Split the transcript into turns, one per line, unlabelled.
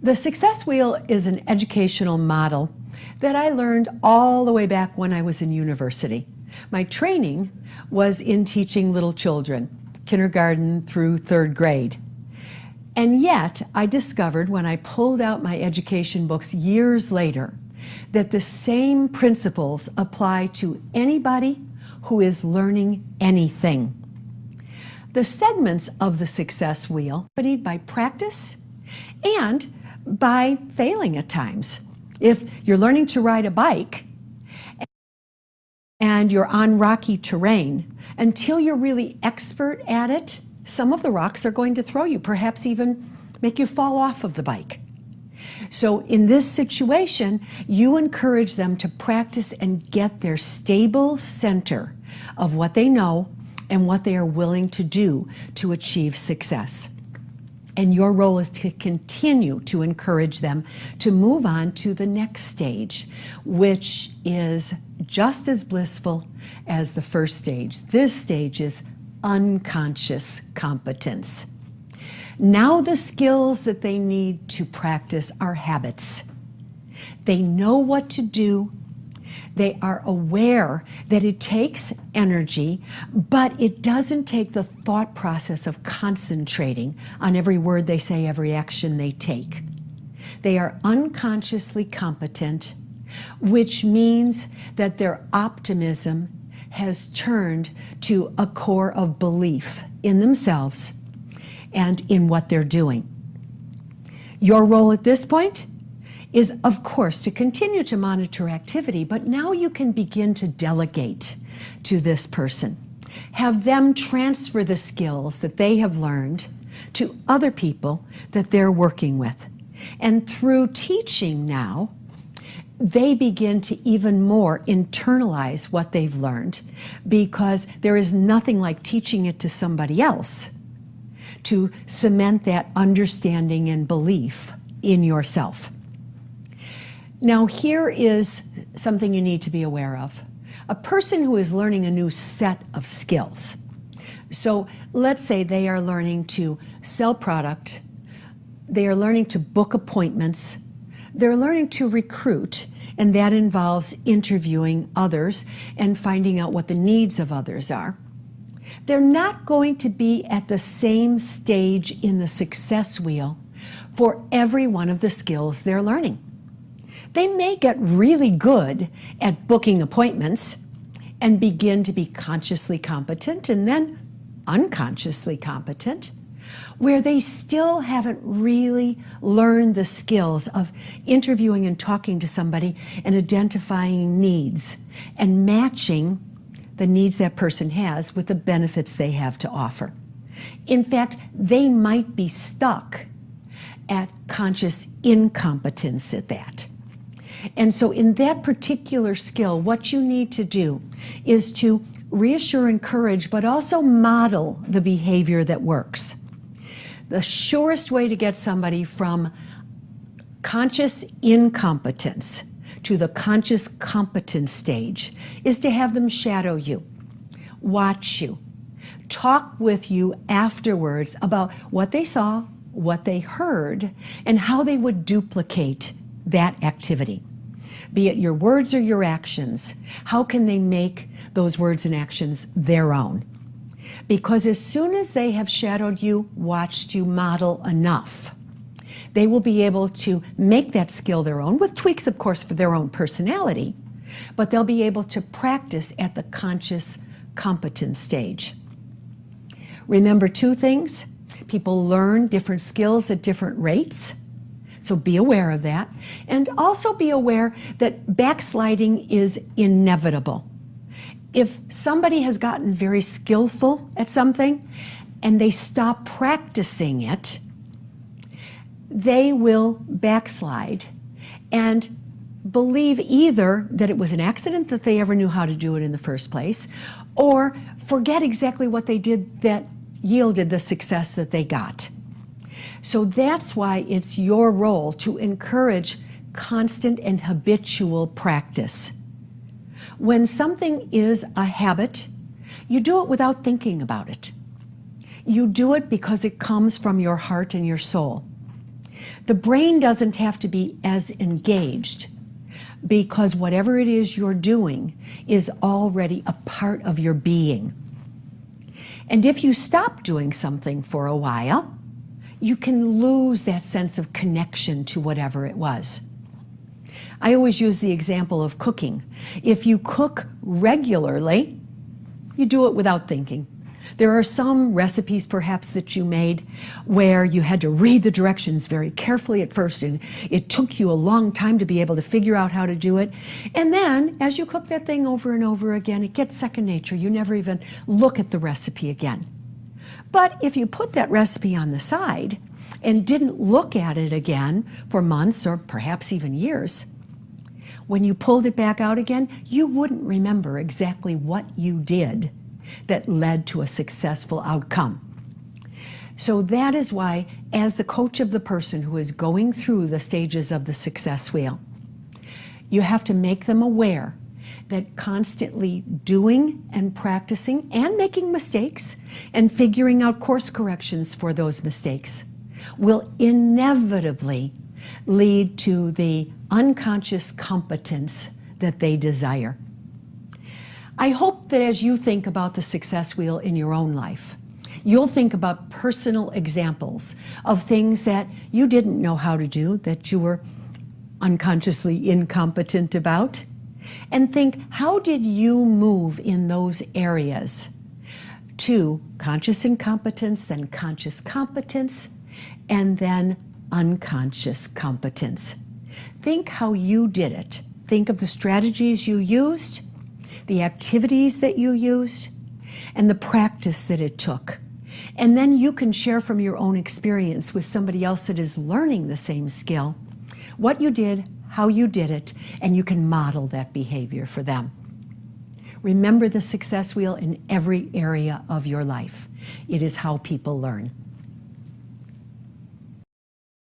The Success Wheel is an educational model that I learned all the way back when I was in university. My training was in teaching little children, kindergarten through third grade. And yet, I discovered when I pulled out my education books years later that the same principles apply to anybody who is learning anything. The segments of the Success Wheel are accompanied by practice and by failing at times. If you're learning to ride a bike and you're on rocky terrain, until you're really expert at it, some of the rocks are going to throw you, perhaps even make you fall off of the bike. So in this situation, you encourage them to practice and get their stable center of what they know and what they are willing to do to achieve success. And your role is to continue to encourage them to move on to the next stage, which is just as blissful as the first stage. This stage is unconscious competence. Now the skills that they need to practice are habits. They know what to do. They are aware that it takes energy, but it doesn't take the thought process of concentrating on every word they say, every action they take. They are unconsciously competent, which means that their optimism has turned to a core of belief in themselves and in what they're doing. Your role at this point is, of course, to continue to monitor activity, but now you can begin to delegate to this person. Have them transfer the skills that they have learned to other people that they're working with. And through teaching now, they begin to even more internalize what they've learned, because there is nothing like teaching it to somebody else to cement that understanding and belief in yourself. Now, here is something you need to be aware of. A person who is learning a new set of skills. So let's say they are learning to sell product, they are learning to book appointments, they're learning to recruit, and that involves interviewing others and finding out what the needs of others are. They're not going to be at the same stage in the Success Wheel for every one of the skills they're learning. They may get really good at booking appointments and begin to be consciously competent and then unconsciously competent, where they still haven't really learned the skills of interviewing and talking to somebody and identifying needs and matching the needs that person has with the benefits they have to offer. In fact, they might be stuck at conscious incompetence at that. And so in that particular skill, what you need to do is to reassure, encourage, but also model the behavior that works. The surest way to get somebody from conscious incompetence to the conscious competence stage is to have them shadow you, watch you, talk with you afterwards about what they saw, what they heard, and how they would duplicate that activity. Be it your words or your actions, how can they make those words and actions their own? Because as soon as they have shadowed you, watched you, model enough, they will be able to make that skill their own, with tweaks, of course, for their own personality, but they'll be able to practice at the conscious competence stage. Remember two things. People learn different skills at different rates. So be aware of that. And also be aware that backsliding is inevitable. If somebody has gotten very skillful at something and they stop practicing it, they will backslide and believe either that it was an accident that they ever knew how to do it in the first place, or forget exactly what they did that yielded the success that they got. So that's why it's your role to encourage constant and habitual practice. When something is a habit, you do it without thinking about it. You do it because it comes from your heart and your soul. The brain doesn't have to be as engaged because whatever it is you're doing is already a part of your being. And if you stop doing something for a while, you can lose that sense of connection to whatever it was. I always use the example of cooking. If you cook regularly, you do it without thinking. There are some recipes perhaps that you made where you had to read the directions very carefully at first, and it took you a long time to be able to figure out how to do it. And then as you cook that thing over and over again, it gets second nature. You never even look at the recipe again. But if you put that recipe on the side and didn't look at it again for months or perhaps even years, when you pulled it back out again, you wouldn't remember exactly what you did that led to a successful outcome. So that is why, as the coach of the person who is going through the stages of the success wheel, you have to make them aware that constantly doing and practicing and making mistakes and figuring out course corrections for those mistakes will inevitably lead to the unconscious competence that they desire. I hope that as you think about the success wheel in your own life, you'll think about personal examples of things that you didn't know how to do, that you were unconsciously incompetent about, and think, how did you move in those areas to conscious incompetence, then conscious competence, and then unconscious competence? Think how you did it. Think of the strategies you used, the activities that you used, and the practice that it took. And then you can share from your own experience with somebody else that is learning the same skill, what you did, how you did it, and you can model that behavior for them. Remember the success wheel in every area of your life. It is how people learn.